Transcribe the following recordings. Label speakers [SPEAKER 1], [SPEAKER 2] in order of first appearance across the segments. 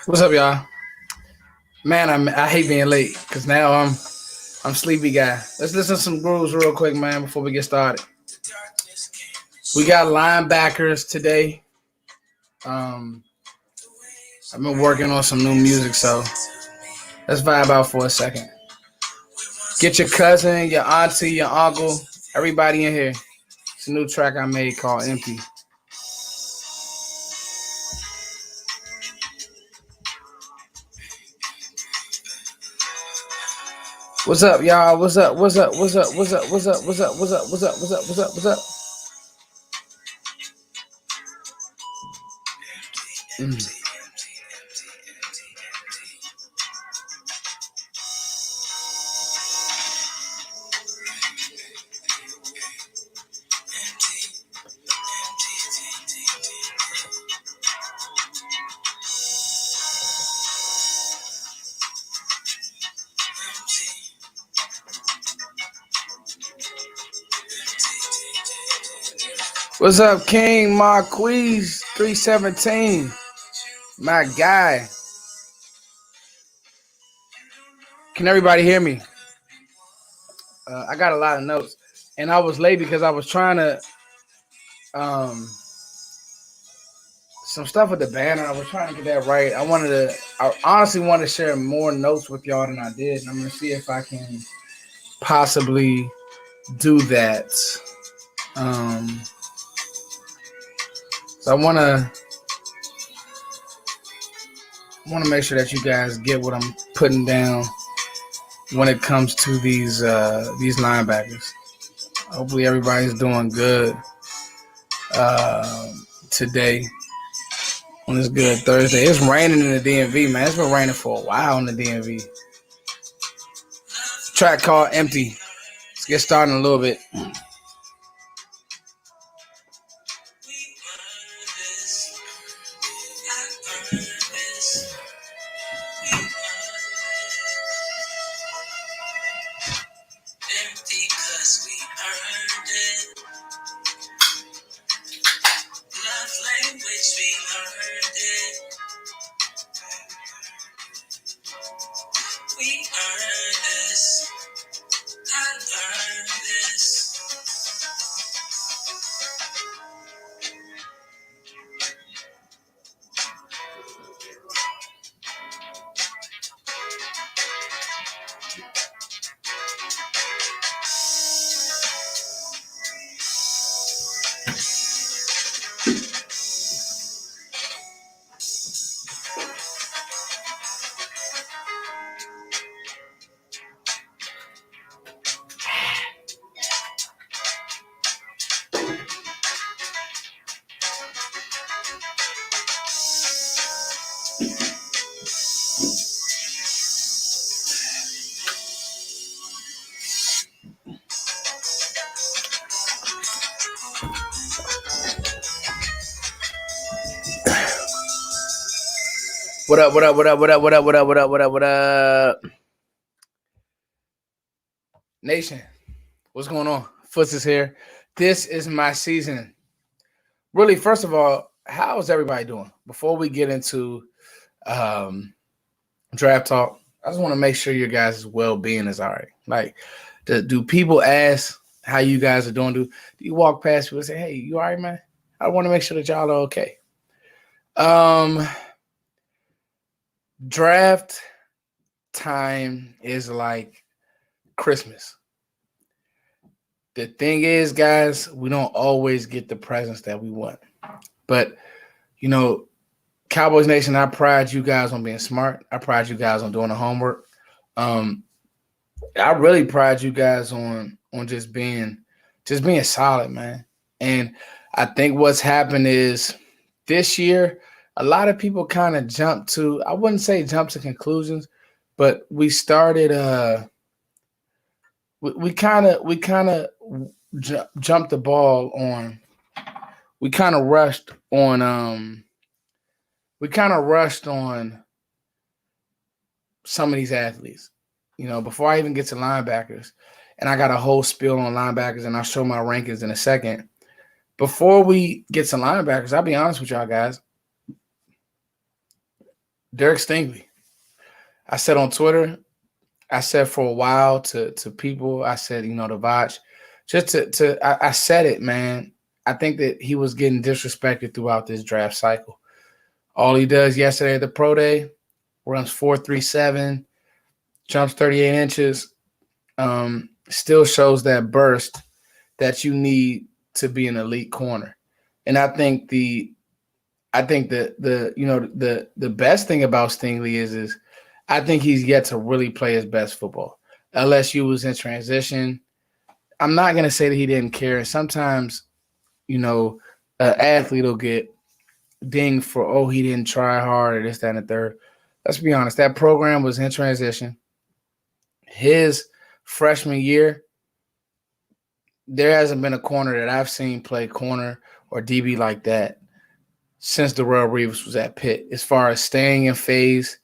[SPEAKER 1] What's up, y'all? Man, I hate being late because now I'm sleepy guy. Let's listen to some grooves real quick, man, before we get started. We got linebackers today. Um, I've been working on some new music, so let's vibe out for a second. Get your cousin, your auntie, your uncle, everybody in here. It's a new track I made called Empty. What's up, y'all? What's up? What's up? What's up? What's up? What's up? What's up? What's up? What's up? What's up? What's up? What's up? Mm. What's up, King Marquise 317? My guy. Can everybody hear me? I got a lot of notes, and I was late because I was trying to some stuff with the banner. I was trying to get that right. I honestly wanted to share more notes with y'all than I did, and I'm gonna see if I can possibly do that. Um, so I wanna make sure that you guys get what I'm putting down when it comes to these linebackers. Hopefully everybody's doing good today on this good Thursday. It's raining in the DMV, man. It's been raining for a while in the DMV. Track called Empty. Let's get started in a little bit. What up, what up, what up, what up, what up, what up, what up, what up, what up? Nation, what's going on? Foots is here. This is my season. Really, first of all, how is everybody doing? Before we get into draft talk, I just want to make sure your guys' well-being is all right. Like, do people ask how you guys are doing? Do you walk past people and say, hey, you all right, man? I want to make sure that y'all are okay. Draft time is like Christmas. The thing is, guys, we don't always get the presents that we want. But, Cowboys Nation, I pride you guys on being smart. I pride you guys on doing the homework. I really pride you guys on just being solid, man. And I think what's happened is this year, a lot of people kind of I wouldn't say jump to conclusions, but we started we kind of jumped the ball on. We kind of rushed on some of these athletes. Before I even get to linebackers, and I got a whole spiel on linebackers, and I'll show my rankings in a second. Before we get to linebackers, I'll be honest with y'all guys. Derek Stingley. I said on Twitter, I said for a while to people, I said, to Vaj, I said it, man. I think that he was getting disrespected throughout this draft cycle. All he does yesterday at the pro day, runs 4.37, jumps 38 inches, still shows that burst that you need to be an elite corner. And I think the best thing about Stingley is I think he's yet to really play his best football. LSU was in transition. I'm not going to say that he didn't care. Sometimes, an athlete will get dinged for, he didn't try hard or this, that, and the third. Let's be honest. That program was in transition. His freshman year, there hasn't been a corner that I've seen play corner or DB like that since Darrell Reeves was at Pitt. As far as staying in phase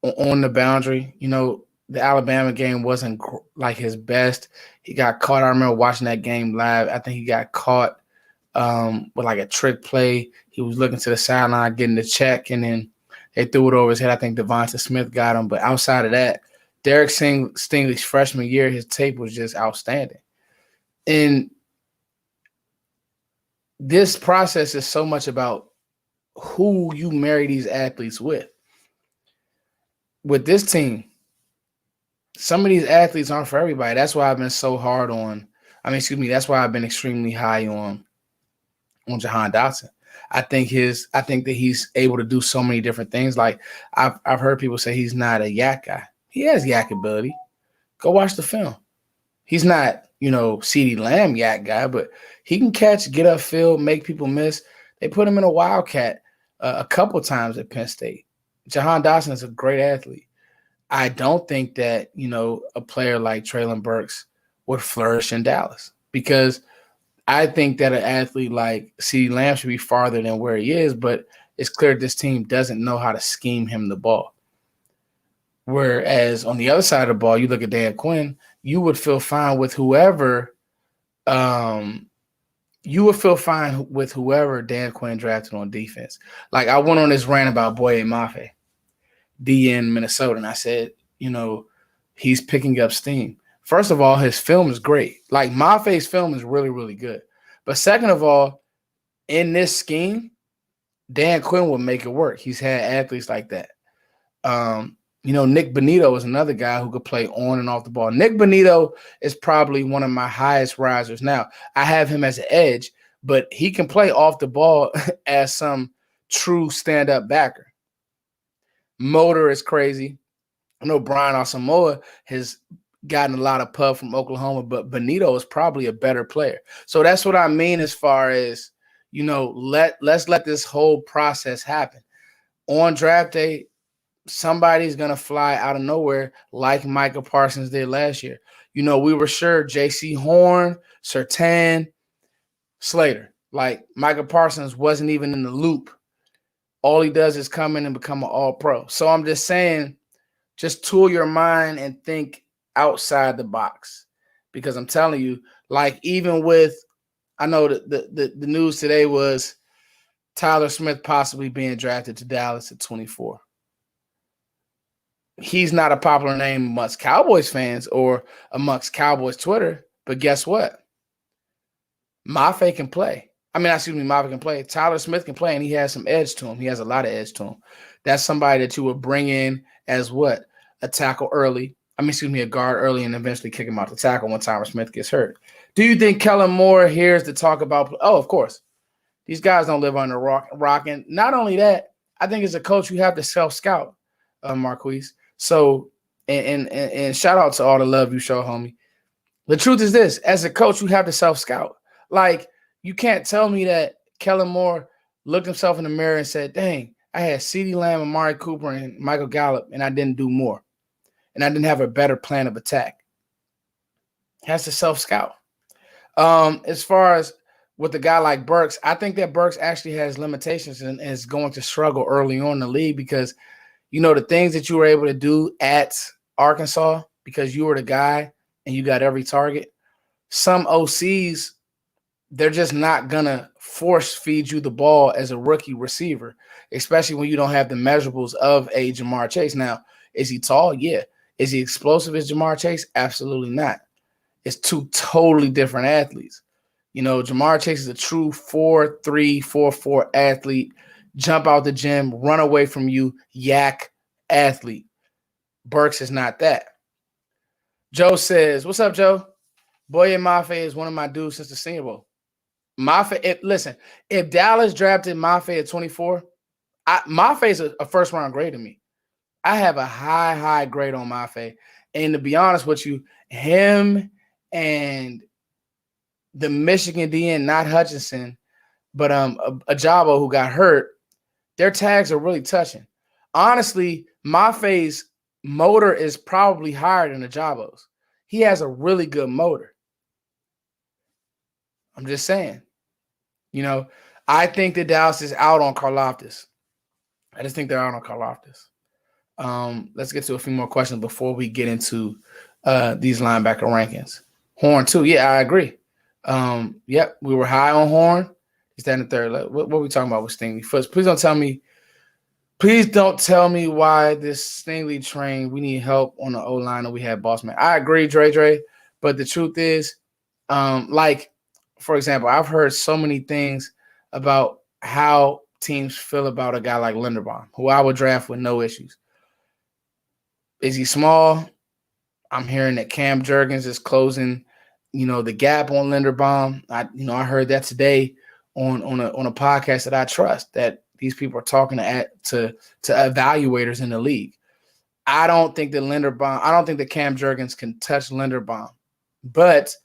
[SPEAKER 1] on the boundary, the Alabama game wasn't like his best. He got caught. I remember watching that game live. I think he got caught with like a trick play. He was looking to the sideline, getting the check, and then they threw it over his head. I think Devonta Smith got him. But outside of that, Derek Stingley's freshman year, his tape was just outstanding. And this process is so much about who you marry these athletes with. With this team, some of these athletes aren't for everybody. That's why I've been so hard on – that's why I've been extremely high on Jahan Dotson. I think that he's able to do so many different things. Like I've heard people say he's not a yak guy. He has yak ability. Go watch the film. He's not, CeeDee Lamb yak guy, but he can catch, get upfield, make people miss. They put him in a Wildcat a couple times at Penn State. Jahan Dotson is a great athlete. I don't think that, a player like Treylon Burks would flourish in Dallas because I think that an athlete like CeeDee Lamb should be farther than where he is, but it's clear this team doesn't know how to scheme him the ball. Whereas on the other side of the ball, you look at Dan Quinn, you would feel fine with whoever Dan Quinn drafted on defense. Like I went on this rant about Boye Mafe, D in Minnesota, and I said, he's picking up steam. First of all, his film is great. Like Mafe's film is really, really good. But second of all, in this scheme, Dan Quinn will make it work. He's had athletes like that. Nick Bonito is another guy who could play on and off the ball. Nick Bonito is probably one of my highest risers. Now, I have him as an edge, but he can play off the ball as some true stand-up backer. Motor is crazy. I know Brian Asamoah has gotten a lot of pub from Oklahoma, but Bonito is probably a better player. So that's what I mean as far as, let's let this whole process happen. On draft day, somebody's going to fly out of nowhere like Micah Parsons did last year. We were sure J.C. Horn, Surtain, Slater. Like Micah Parsons wasn't even in the loop. All he does is come in and become an all-pro. So I'm just saying, just tool your mind and think outside the box. Because I'm telling you, like even with, I know the news today was Tyler Smith possibly being drafted to Dallas at 24. He's not a popular name amongst Cowboys fans or amongst Cowboys Twitter, but guess what? Mafe can play. Mafe can play. Tyler Smith can play, and he has some edge to him. He has a lot of edge to him. That's somebody that you would bring in as what? A tackle early. A guard early and eventually kick him out the tackle when Tyler Smith gets hurt. Do you think Kellen Moore hears the talk about – oh, of course. These guys don't live under a rock. And not only that, I think as a coach, you have to self-scout, Marquise. So, and shout out to all the love you show, homie. The truth is this. As a coach, you have to self-scout. Like, you can't tell me that Kellen Moore looked himself in the mirror and said, dang, I had CeeDee Lamb, Amari Cooper, and Michael Gallup, and I didn't do more. And I didn't have a better plan of attack. He has to self-scout. As far as with a guy like Burks, I think that Burks actually has limitations and is going to struggle early on in the league because, the things that you were able to do at Arkansas because you were the guy and you got every target, some OCs, they're just not going to force feed you the ball as a rookie receiver, especially when you don't have the measurables of a Jamar Chase. Now, is he tall? Yeah. Is he explosive as Jamar Chase? Absolutely not. It's two totally different athletes. Jamar Chase is a true 4'3", 4'4" athlete, jump out the gym, run away from you, yak athlete. Burks is not that. Joe says, what's up, Joe? Boye Mafe is one of my dudes since the Senior Bowl. Listen, if Dallas drafted Mafe at 24, Mafe is a first-round grade to me. I have a high grade on Mafe. And to be honest with you, him and the Michigan DN, not Hutchinson, but Ajabo, who got hurt, their tags are really touching. Honestly, Mafe's motor is probably higher than Ajabo's. He has a really good motor. I'm just saying. I think that Dallas is out on Karlaftis. I just think they're out on Karlaftis. Let's get to a few more questions before we get into these linebacker rankings. Horn, too. Yeah, I agree. Yep, we were high on Horn. He's that in the third. What are we talking about with Stingley? First, please don't tell me why this Stingley train, we need help on the O-line and we have Bossman. I agree, Dre, but the truth is, for example, I've heard so many things about how teams feel about a guy like Linderbaum, who I would draft with no issues. Is he small? I'm hearing that Cam Jurgens is closing, the gap on Linderbaum. I heard that today on a podcast that I trust, that these people are talking to evaluators in the league. I don't think that Cam Jurgens can touch Linderbaum. But,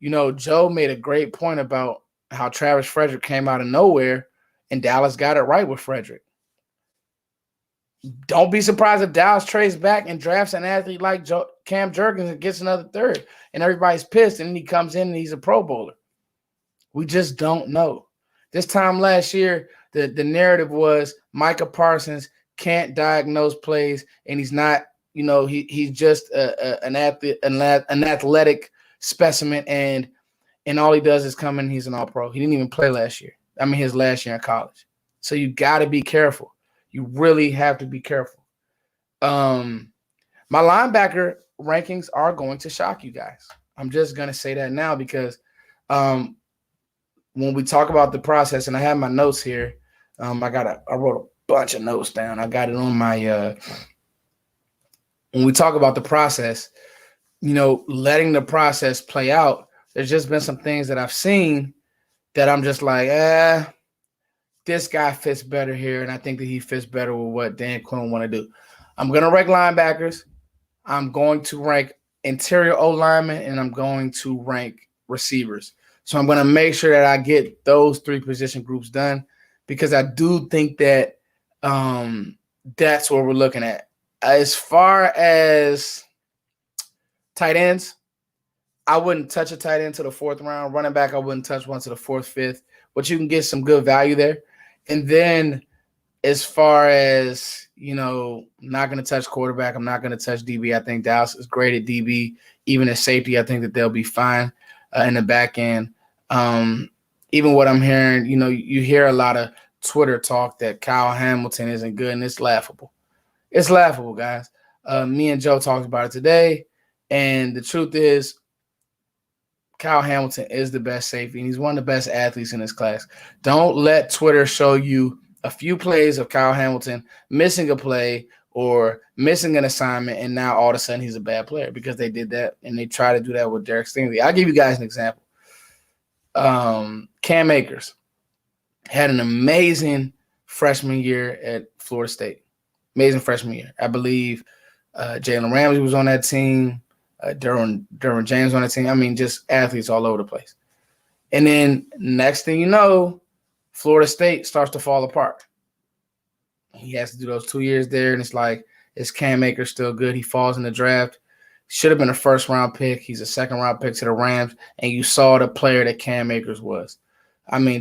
[SPEAKER 1] Joe made a great point about how Travis Frederick came out of nowhere and Dallas got it right with Frederick. Don't be surprised if Dallas trades back and drafts an athlete like Cam Jurgens and gets another third, and everybody's pissed, and then he comes in and he's a Pro Bowler. We just don't know. This time last year, the narrative was Micah Parsons can't diagnose plays, and he's not, he's just an athletic specimen, and all he does is come in, he's an All-Pro. He didn't even play last year. His last year in college. So you got to be careful. You really have to be careful. My linebacker rankings are going to shock you guys. I'm just going to say that now because when we talk about the process, and I have my notes here, I wrote a bunch of notes down. I got it on my when we talk about the process, letting the process play out, there's just been some things that I've seen that I'm just like, this guy fits better here, and I think that he fits better with what Dan Quinn want to do. I'm going to rank linebackers. I'm going to rank interior O-linemen, and I'm going to rank receivers. So I'm going to make sure that I get those three position groups done because I do think that that's what we're looking at. As far as tight ends, I wouldn't touch a tight end to the fourth round. Running back, I wouldn't touch one to the fourth, fifth, but you can get some good value there. And then as far as, not going to touch quarterback, I'm not going to touch DB. I think Dallas is great at DB. Even at safety, I think that they'll be fine in the back end. Even what I'm hearing, you hear a lot of Twitter talk that Kyle Hamilton isn't good, and it's laughable. It's laughable, guys. Me and Joe talked about it today, and the truth is Kyle Hamilton is the best safety, and he's one of the best athletes in his class. Don't let Twitter show you a few plays of Kyle Hamilton missing a play or missing an assignment, and now all of a sudden he's a bad player because they did that, and they try to do that with Derek Stingley. I'll give you guys an example. Cam Akers had an amazing freshman year at Florida State. Amazing freshman year. I believe Jalen Ramsey was on that team. Derwin James on the team. Just athletes all over the place. And then next thing you know, Florida State starts to fall apart. He has to do those 2 years there, and it's like, is Cam Akers still good? He falls in the draft. Should have been a first-round pick. He's a second-round pick to the Rams, and you saw the player that Cam Akers was.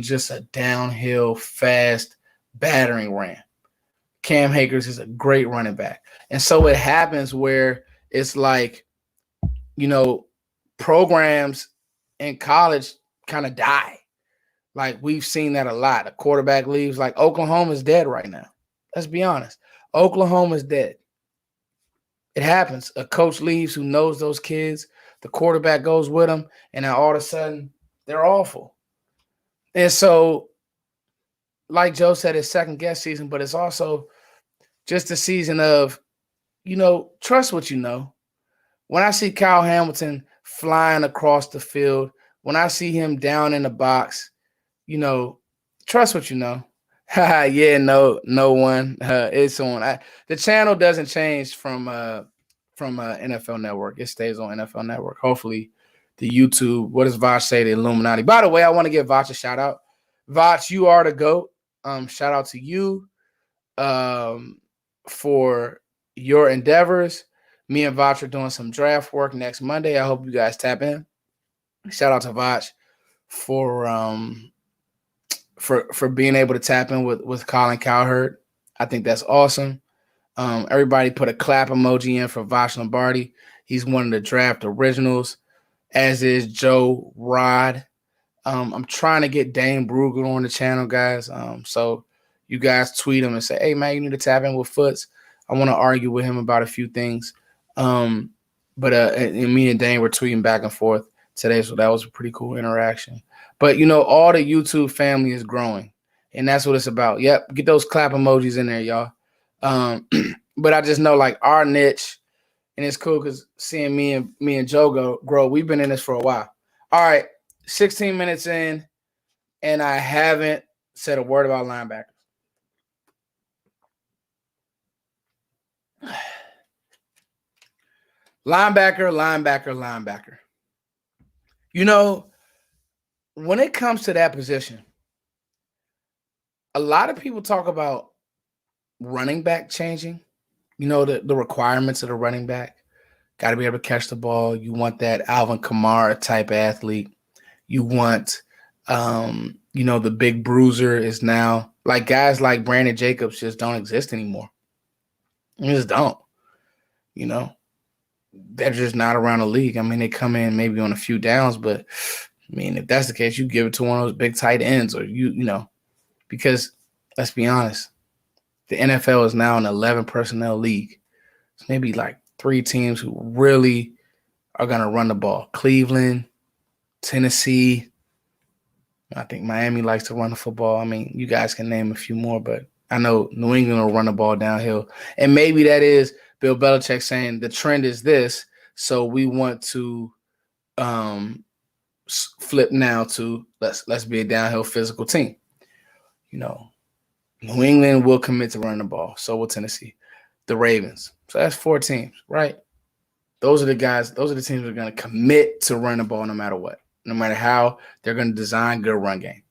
[SPEAKER 1] Just a downhill, fast, battering ram. Cam Akers is a great running back. And so it happens where it's like, programs in college kind of die. Like we've seen that a lot. A quarterback leaves. Like Oklahoma's dead right now. Let's be honest. Oklahoma's dead. It happens. A coach leaves who knows those kids. The quarterback goes with them, and now all of a sudden they're awful. And so, like Joe said, it's second guess season, but it's also just a season of, trust what you know. When I see Kyle Hamilton flying across the field, when I see him down in the box, trust what you know. Yeah, no one. It's on. The channel doesn't change from NFL Network. It stays on NFL Network. Hopefully, the YouTube. What does Voch say? The Illuminati. By the way, I want to give Voch a shout out. Voch, you are the GOAT. Shout out to you for your endeavors. Me and Voch are doing some draft work next Monday. I hope you guys tap in. Shout out to Voch for being able to tap in with Colin Cowherd. I think that's awesome. Everybody put a clap emoji in for Voch Lombardi. He's one of the draft originals, as is Joe Rod. I'm trying to get Dane Brugler on the channel, guys. So you guys tweet him and say, hey, man, you need to tap in with Foots. I want to argue with him about a few things. And me and Dane were tweeting back and forth today, so that was a pretty cool interaction. But, all the YouTube family is growing, and that's what it's about. Yep, get those clap emojis in there, y'all. But I just know, like, our niche, and it's cool because seeing me and Joe grow, we've been in this for a while. All right, 16 minutes in, and I haven't said a word about linebackers. Linebacker. When it comes to that position, a lot of people talk about running back changing. The requirements of the running back. Got to be able to catch the ball. You want that Alvin Kamara type athlete. You want, the big bruiser is now, like, guys like Brandon Jacobs just don't exist anymore. They just don't. They're just not around the league. I mean, they come in maybe on a few downs, but I mean, if that's the case, you give it to one of those big tight ends, or because let's be honest, the NFL is now an 11 personnel league. It's maybe like 3 teams who really are going to run the ball. Cleveland, Tennessee. I think Miami likes to run the football. I mean, you guys can name a few more, but I know New England will run the ball downhill. And maybe that is Bill Belichick saying the trend is this, so we want to flip now to let's be a downhill physical team. New England will commit to running the ball. So will Tennessee. The Ravens. So that's 4 teams, right? Those are the guys. Those are the teams that are going to commit to running the ball no matter what. No matter how, they're going to design good run game.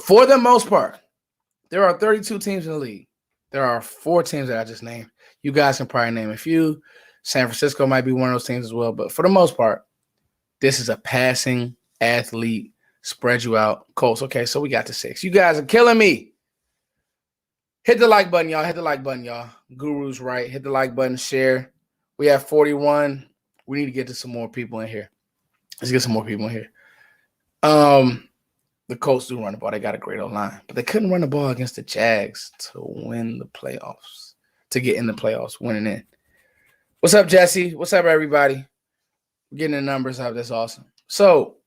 [SPEAKER 1] For the most part, there are 32 teams in the league. There are 4 teams that I just named. You guys can probably name a few. San Francisco might be one of those teams as well. But for the most part, this is a passing athlete, spread you out. Colts. Okay, so we got the 6. You guys are killing me. Hit the like button, y'all. Hit the like button, y'all. Guru's right. Hit the like button, share. We have 41. We need to get to some more people in here. Let's get some more people in here. The Colts do run the ball. They got a great O-line. But they couldn't run the ball against the Jags to win the playoffs, to get in the playoffs, winning in. What's up, Jesse? What's up, everybody? We're getting the numbers up. That's awesome. So,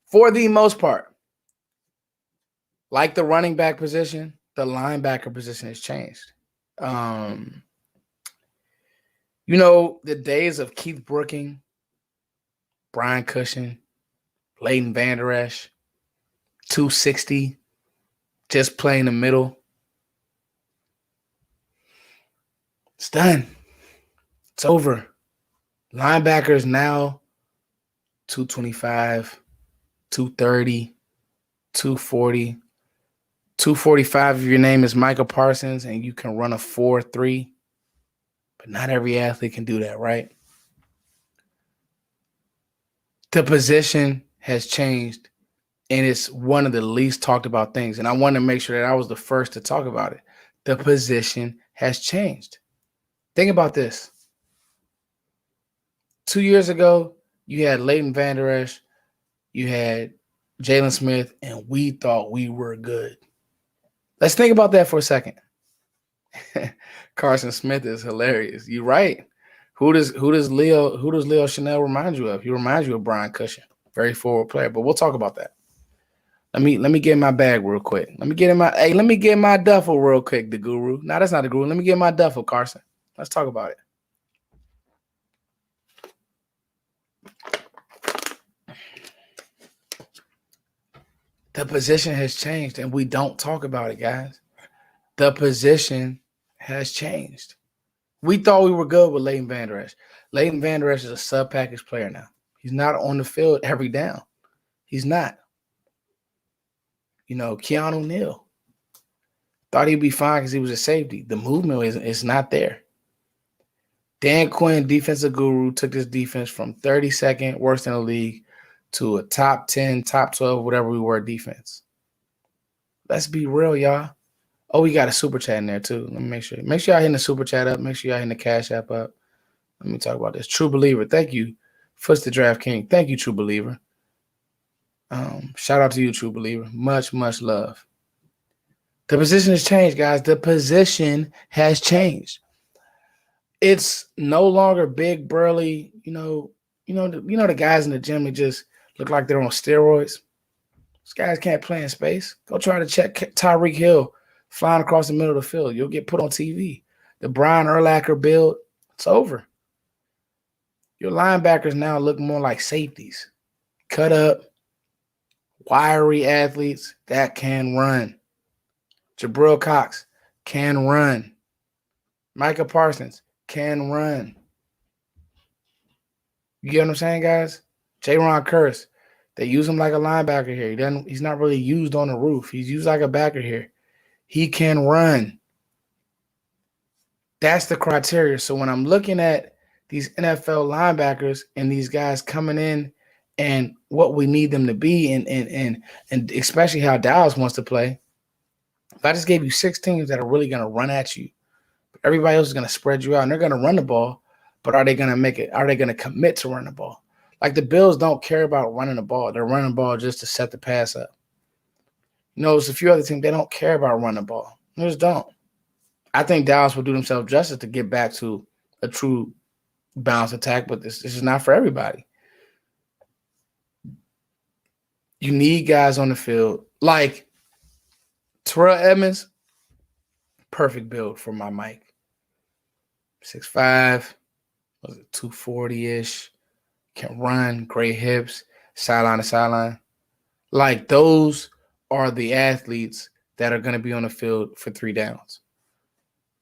[SPEAKER 1] for the most part, like the running back position, the linebacker position has changed. The days of Keith Brooking, Brian Cushing, Leighton Vander Esch, 260, just playing the middle. It's done. It's over. Linebackers now 225, 230, 240, 245 if your name is Michael Parsons and you can run a 4.3. But not every athlete can do that, right? The position has changed, and it's one of the least talked about things. And I want to make sure that I was the first to talk about it. The position has changed. Think about this. 2 years ago, you had Leighton Vander Esch, you had Jalen Smith, and we thought we were good. Let's think about that for a second. Carson Smith is hilarious. You're right. Who does Leo Chanel remind you of? He reminds you of Brian Cushion, very forward player. But we'll talk about that. Let me get in my bag real quick. Let me get my duffel real quick, the guru. No, that's not the guru. Let me get my duffel, Carson. Let's talk about it. The position has changed, and we don't talk about it, guys. The position has changed. We thought we were good with Leighton Vander Esch. Leighton Vander Esch is a sub-package player now. He's not on the field every down. He's not. Keanu Neal thought he'd be fine because he was a safety. The movement is not there. Dan Quinn, defensive guru, took this defense from 32nd, worst in the league, to a top 10, top 12, whatever we were defense. Let's be real, y'all. Oh, we got a super chat in there too. Let me make sure. Make sure y'all hitting the super chat up. Make sure y'all hitting the Cash App up. Let me talk about this. True Believer. Thank you. Foots the Draft King. Thank you, True Believer. Shout out to you, True Believer. Much, much love. The position has changed, guys. The position has changed. It's no longer big, burly. The guys in the gym that just look like they're on steroids. These guys can't play in space. Go try to check Tyreek Hill flying across the middle of the field. You'll get put on TV. The Brian Urlacher build, it's over. Your linebackers now look more like safeties. Cut up, wiry athletes that can run. Jabril Cox can run. Micah Parsons can run. You get what I'm saying, guys? J-Ron Curse, they use him like a linebacker here. He's not really used on the roof. He's used like a backer here. He can run. That's the criteria. So when I'm looking at these NFL linebackers and these guys coming in and what we need them to be and especially how Dallas wants to play, if I just gave you 6 teams that are really going to run at you, everybody else is going to spread you out and they're going to run the ball, but are they going to make it? Are they going to commit to run the ball? Like the Bills don't care about running the ball. They're running the ball just to set the pass up. There's a few other teams, they don't care about running the ball. They just don't. I think Dallas will do themselves justice to get back to a true balanced attack, but this is not for everybody. You need guys on the field. Like Terrell Edmonds, perfect build for my Mike. 6'5", 240-ish, can run, great hips, sideline to sideline. Like those are the athletes that are going to be on the field for 3 downs.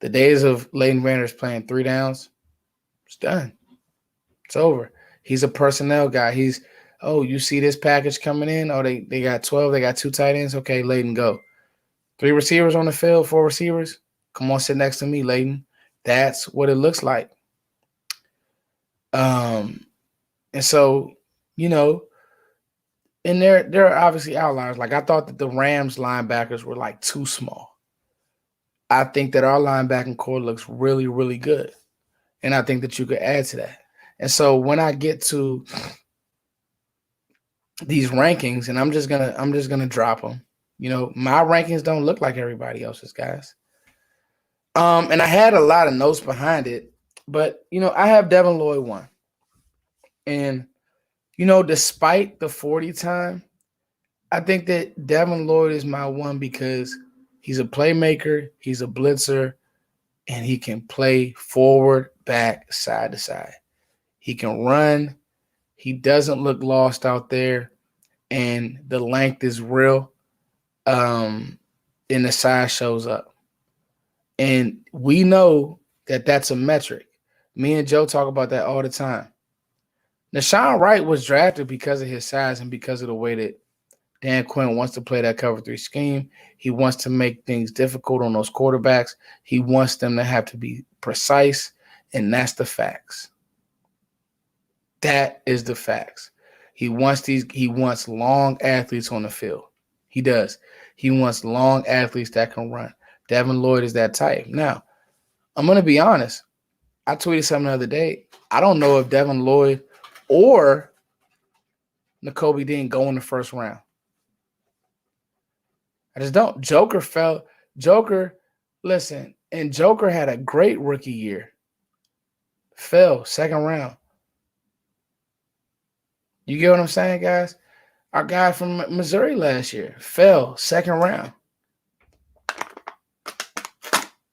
[SPEAKER 1] The days of Leighton Vander Esch playing 3 downs, it's done. It's over. He's a personnel guy. You see this package coming in? Oh, they got 12. They got 2 tight ends. Okay, Leighton, go. 3 receivers on the field, 4 receivers. Come on, sit next to me, Leighton. That's what it looks like. And so, and there are obviously outliers. Like I thought that the Rams linebackers were like too small. I think that our linebacking core looks really, really good. And I think that you could add to that. And so when I get to these rankings, and I'm just gonna drop them. My rankings don't look like everybody else's, guys. And I had a lot of notes behind it, but I have Devin Lloyd 1. And despite the 40 time, I think that Devin Lloyd is my 1 because he's a playmaker, he's a blitzer, and he can play forward, back, side to side. He can run. He doesn't look lost out there, and the length is real, and the size shows up. And we know that that's a metric. Me and Joe talk about that all the time. Nashawn Wright was drafted because of his size and because of the way that Dan Quinn wants to play that cover 3 scheme. He wants to make things difficult on those quarterbacks. He wants them to have to be precise, and that's the facts. That is the facts. He wants long athletes on the field. He does. He wants long athletes that can run. Devin Lloyd is that type. Now, I'm going to be honest. I tweeted something the other day. I don't know if Devin Lloyd or Nakobe Dean go in the first round. I just don't. Joker, listen, and Joker had a great rookie year. Fell second round. You get what I'm saying, guys? Our guy from Missouri last year fell second round.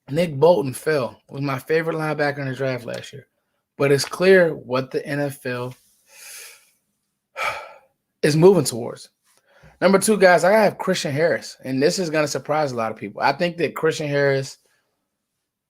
[SPEAKER 1] Nick Bolton fell. Was my favorite linebacker in the draft last year. But it's clear what the NFL is moving towards. Number 2, guys, I have Christian Harris, and this is going to surprise a lot of people. I think that Christian Harris,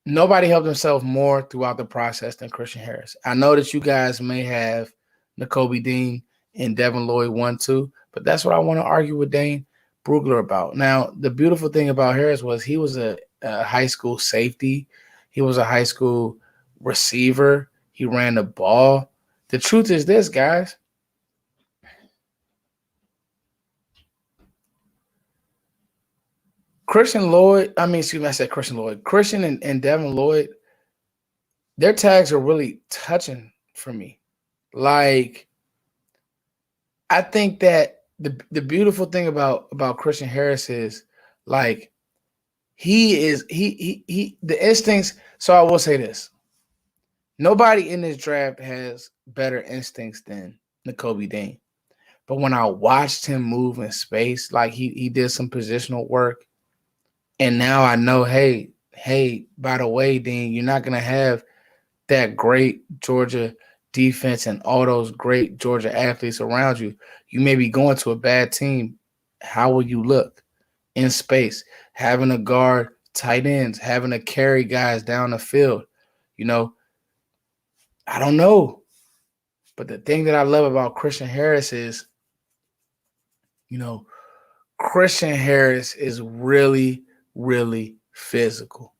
[SPEAKER 1] nobody helped himself more throughout the process than Christian Harris. I know that you guys may have Nakobe Dean and Devin Lloyd 1-2, but that's what I want to argue with Dane Brugler about. Now, the beautiful thing about Harris was he was a high school safety. He was a high school receiver. He ran the ball. The truth is this, guys. Christian and Devin Lloyd, their tags are really touching for me. Like, I think that the beautiful thing about Christian Harris is, like, he the instincts. So I will say this. Nobody in this draft has better instincts than Nakobe Dean. But when I watched him move in space, like he did some positional work. And now I know, hey, by the way, Dean, you're not going to have that great Georgia defense and all those great Georgia athletes around you. You may be going to a bad team. How will you look in space? Having to guard tight ends, having to carry guys down the field. I don't know. But the thing that I love about Christian Harris is, Christian Harris is really, really physical.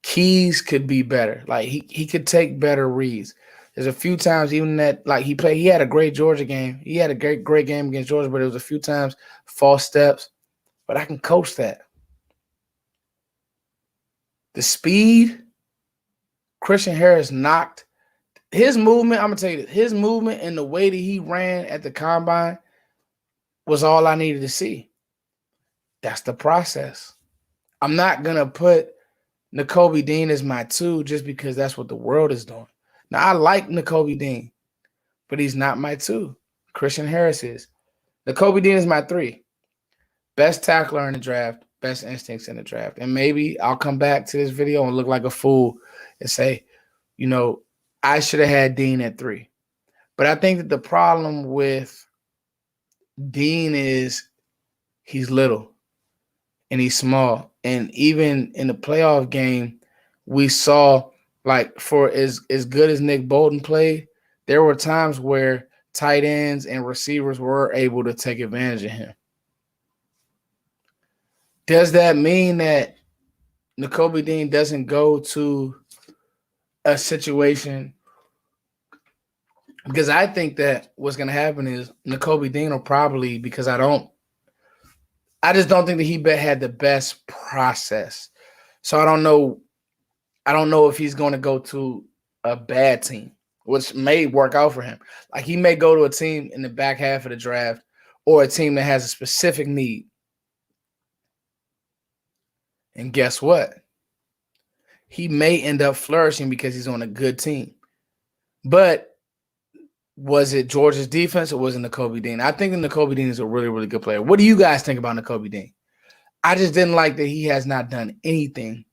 [SPEAKER 1] Keys could be better. Like he could take better reads. There's a few times even that he had a great Georgia game. He had a great game against Georgia, but it was a few times false steps. But I can coach that. The speed, Christian Harris knocked his movement. I'm gonna tell you this, his movement and the way that he ran at the combine was all I needed to see. That's the process. I'm not gonna put Nakobe Dean as my 2 just because that's what the world is doing. Now, I like Nakobe Dean, but he's not my 2. Christian Harris is. Nakobe Dean is my 3. Best tackler in the draft, best instincts in the draft. And maybe I'll come back to this video and look like a fool and say, I should have had Dean at 3. But I think that the problem with Dean is he's little and he's small. And even in the playoff game, we saw, like, for as good as Nick Bolton played, there were times where tight ends and receivers were able to take advantage of him. Does that mean that Nakobe Dean doesn't go to a situation? Because I think that what's going to happen is Nakobe Dean will probably, because I just don't think that he had the best process. So I don't know if he's going to go to a bad team, which may work out for him. Like, he may go to a team in the back half of the draft or a team that has a specific need. And guess what? He may end up flourishing because he's on a good team. But was it Georgia's defense or was it Nakobe Dean? I think that Nakobe Dean is a really, really good player. What do you guys think about Nakobe Dean? I just didn't like that he has not done anything.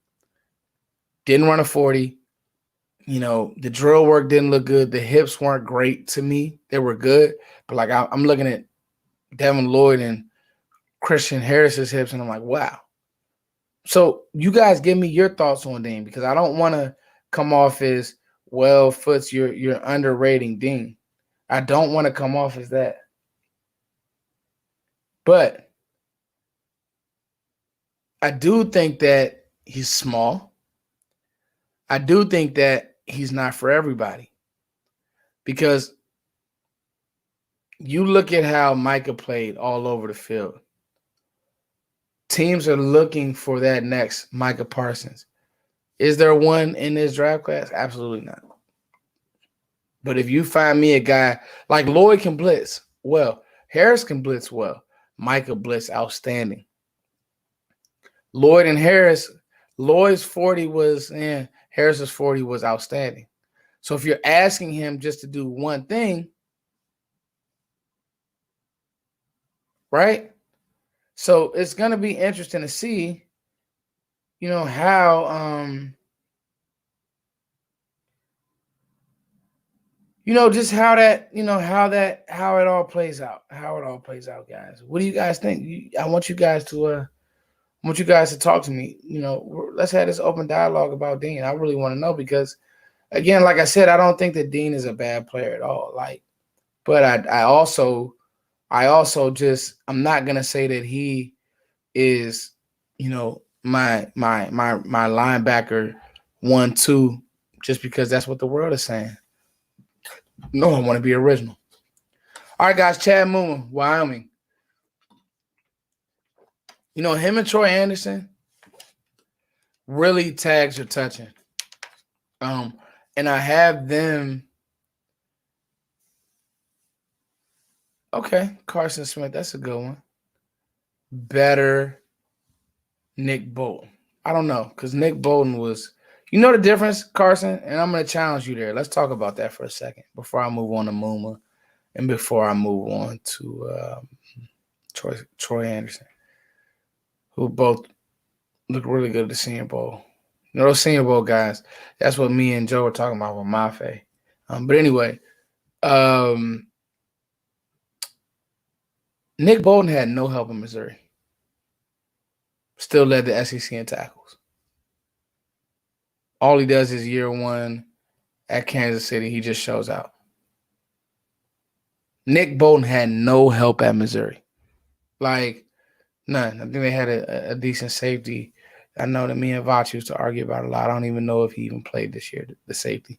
[SPEAKER 1] Didn't run a 40. The drill work didn't look good. The hips weren't great to me. They were good. But, like, I'm looking at Devin Lloyd and Christian Harris's hips, and I'm like, wow. So you guys give me your thoughts on Dean, because I don't want to come off as, well, Foots, you're underrating Dean. I don't want to come off as that. But I do think that he's small. I do think that he's not for everybody. Because you look at how Micah played all over the field. Teams are looking for that next Micah Parsons. Is there one in this draft class? Absolutely not. But if you find me a guy like Lloyd can blitz well, Harris can blitz well, Micah blitz outstanding. Lloyd and Harris, Lloyd's 40 was, Harris's 40 was outstanding. So if you're asking him just to do one thing, right? So it's going to be interesting to see, how, just how that, how it all plays out, guys. What do you guys think? I want you guys to talk to me. Let's have this open dialogue about Dean. I really want to know because, again, like I said, I don't think that Dean is a bad player at all. But I also just I'm not gonna say that he is, my linebacker 1-2 just because that's what the world is saying. No, I want to be original. All right, guys. Chad Moon, Wyoming. Him and Troy Anderson really tags are touching. And I have them. Okay, Carson Smith, that's a good one. Better Nick Bolton. I don't know, because Nick Bolton was, the difference, Carson, and I'm going to challenge you there. Let's talk about that for a second before I move on to Muma and before I move on to Troy Anderson, who both look really good at the Senior Bowl. Those Senior Bowl guys, that's what me and Joe were talking about with Mafe. But anyway, Nick Bolton had no help in Missouri. Still led the SEC in tackles. All he does is year one at Kansas City. He just shows out. Nick Bolton had no help at Missouri. None. I think they had a decent safety. I know that me and Vach used to argue about a lot. I don't even know if he even played this year, the safety.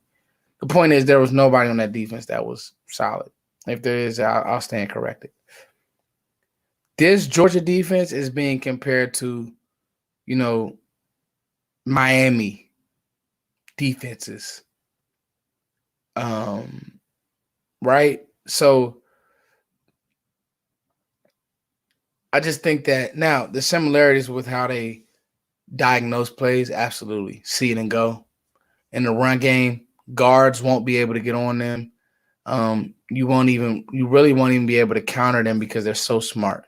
[SPEAKER 1] The point is there was nobody on that defense that was solid. If there is, I'll stand corrected. This Georgia defense is being compared to, Miami defenses. Right? So I just think that now the similarities with how they diagnose plays, absolutely. See it and go. In the run game, guards won't be able to get on them. You really won't even be able to counter them because they're so smart.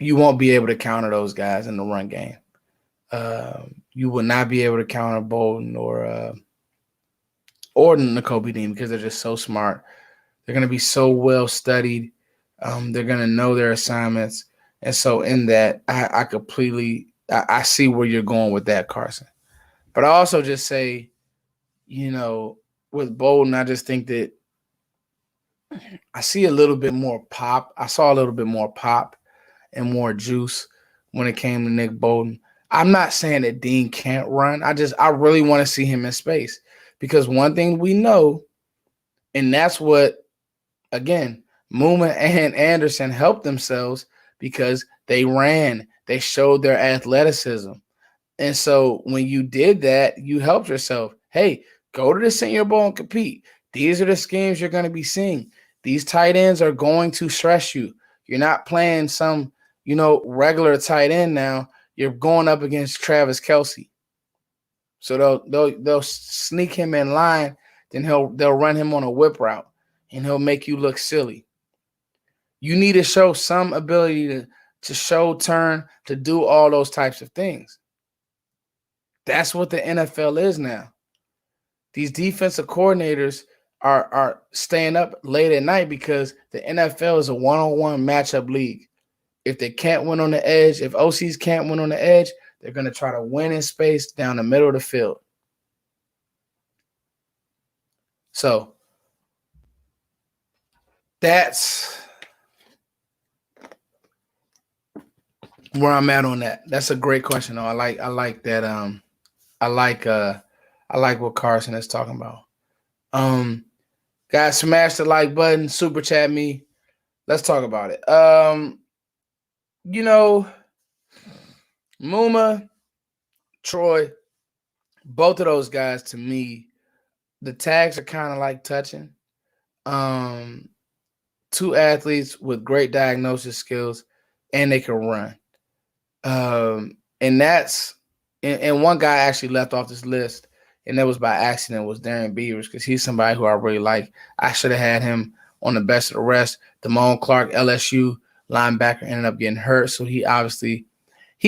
[SPEAKER 1] You won't be able to counter those guys in the run game. You will not be able to counter Bolton or N'Kobe Dean because they're just so smart. They're going to be so well studied. They're going to know their assignments. And so in that, I completely I see where you're going with that, Carson. But I also just say, with Bolton, I just think that I see a little bit more pop. I saw a little bit more pop and more juice when it came to Nick Bolton. I'm not saying that Dean can't run. I really want to see him in space because one thing we know, and that's what, again, Muma and Anderson helped themselves because they ran. They showed their athleticism. And so when you did that, you helped yourself. Hey, go to the Senior Bowl and compete. These are the schemes you're going to be seeing. These tight ends are going to stress you. You're not playing some, regular tight end now. You're going up against Travis Kelce. So they'll sneak him in line, then they'll run him on a whip route, and he'll make you look silly. You need to show some ability to show, turn, to do all those types of things. That's what the NFL is now. These defensive coordinators are staying up late at night because the NFL is a one-on-one matchup league. If they can't win on the edge, if OCs can't win on the edge, they're going to try to win in space down the middle of the field. So that's where I'm at on that. That's a great question, though. I like that. I like what Carson is talking about. Guys, smash the like button, super chat me. Let's talk about it. Muma, Troy, both of those guys to me, the tags are kind of like touching. Um, Two athletes with great diagnosis skills, and they can run. And that's and one guy actually left off this list, and that was by accident, was Darren Beavers, because he's somebody who I really like. I should have had him on the best of the rest. Damone Clark, LSU linebacker, ended up getting hurt, so he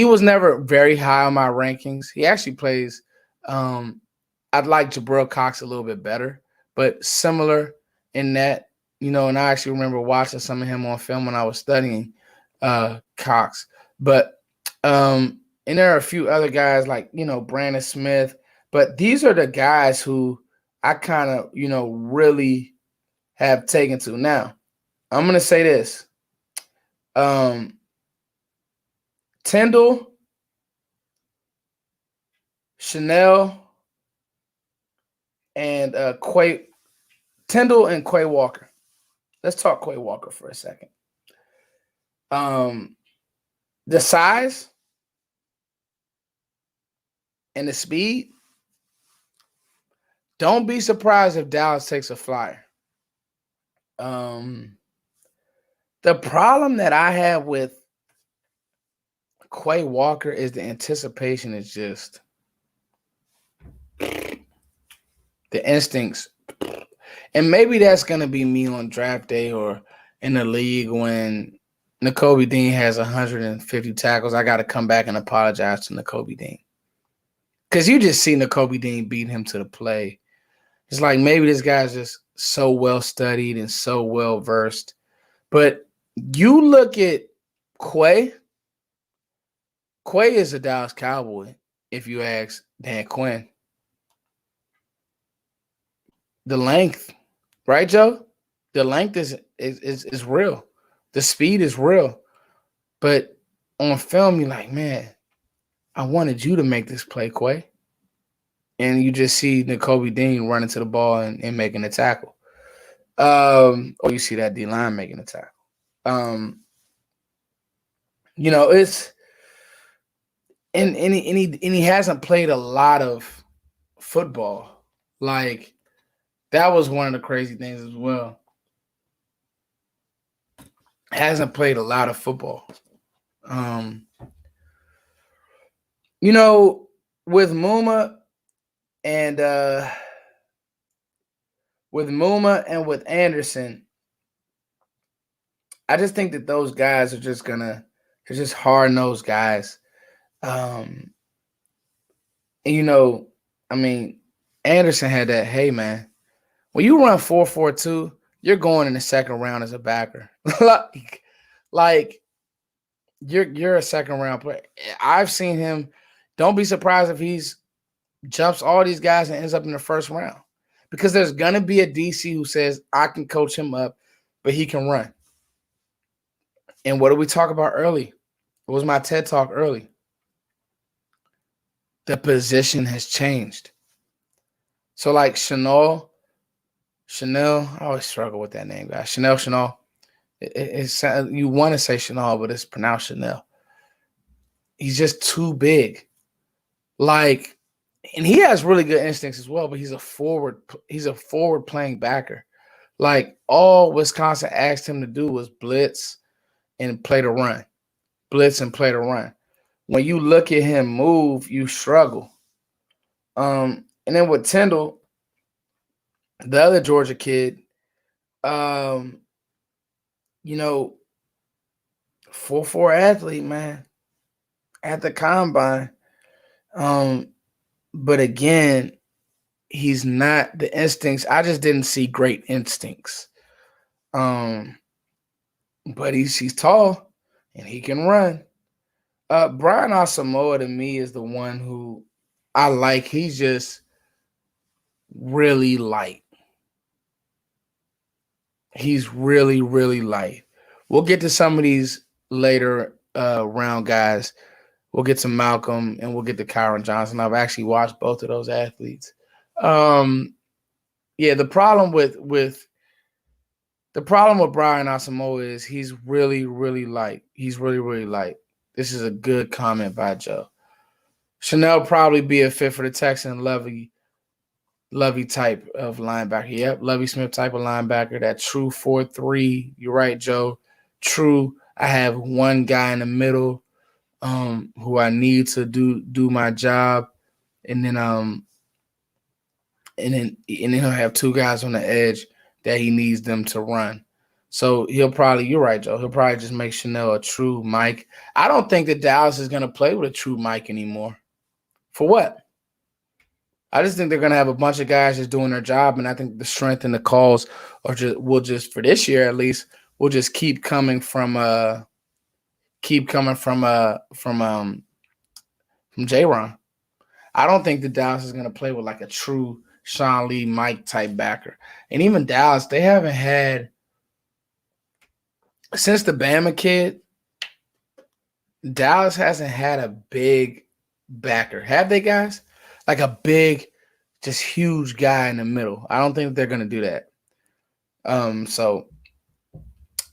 [SPEAKER 1] was never very high on my rankings. He actually plays. I'd like Jabril Cox a little bit better, but similar in that, and I actually remember watching some of him on film when I was studying Cox. But and there are a few other guys like, Brandon Smith, but these are the guys who I kind of, really have taken to. Now, I'm going to say this. Tyndall, Chanel, and Tyndall and Quay Walker. Let's talk Quay Walker for a second. The size and the speed. Don't be surprised if Dallas takes a flyer. The problem that I have with Quay Walker is the anticipation is just the instincts. And maybe that's going to be me on draft day or in the league when Nakobe Dean has 150 tackles. I got to come back and apologize to Nakobe Dean. Because you just see Nakobe Dean beat him to the play. It's like maybe this guy's just so well studied and so well versed. But you look at Quay. Quay is a Dallas Cowboy, if you ask Dan Quinn. The length, right, Joe? The length is real. The speed is real. But on film, you're like, man, I wanted you to make this play, Quay. And you just see Nakobe Dean running to the ball and making a tackle. Or you see that D-line making a tackle. It's and he hasn't played a lot of football. Like, that was one of the crazy things as well. Hasn't played a lot of football. With Muma and with Anderson, I just think that those guys are just hard-nosed guys. Anderson had that, hey, man, when you run 4.42, you're going in the second round as a backer. like you're a second round player. I've seen him. Don't be surprised if he's jumps all these guys and ends up in the first round, because there's gonna be a DC who says I can coach him up, but he can run. And what did we talk about early? It was my TED talk early. The position has changed. So like Chanel, I always struggle with that name, guys. Chanel. It's you want to say Chanel, but it's pronounced Chanel. He's just too big. Like, and he has really good instincts as well, but he's a forward playing backer. Like, all Wisconsin asked him to do was blitz and play the run. Blitz and play the run. When you look at him move, you struggle. And then with Tyndall, the other Georgia kid, 4.4 athlete, man, at the combine. But again, he's not the instincts. I just didn't see great instincts. But he's tall and he can run. Brian Asamoah to me is the one who I like. He's just really light. He's really, really light. We'll get to some of these later round guys. We'll get to Malcolm and we'll get to Kyron Johnson. I've actually watched both of those athletes. The problem with Brian Asamoah is he's really, really light. He's really, really light. This is a good comment by Joe. Chanel probably be a fit for the Texan Lovey type of linebacker. Yep, Lovey Smith type of linebacker. That true 4-3. You're right, Joe. True. I have one guy in the middle who I need to do my job, and then he'll have two guys on the edge that he needs them to run. So you're right, Joe. He'll probably just make Chanel a true Mike. I don't think that Dallas is going to play with a true Mike anymore. For what? I just think they're going to have a bunch of guys just doing their job, and I think the strength and the calls will just for this year at least will just keep coming from J-Ron. I don't think that Dallas is going to play with like a true Sean Lee, Mike type backer. And even Dallas, they haven't had since the Bama kid. Dallas hasn't had a big backer, have they, guys? Like a big, just huge guy in the middle. I don't think they're gonna do that. So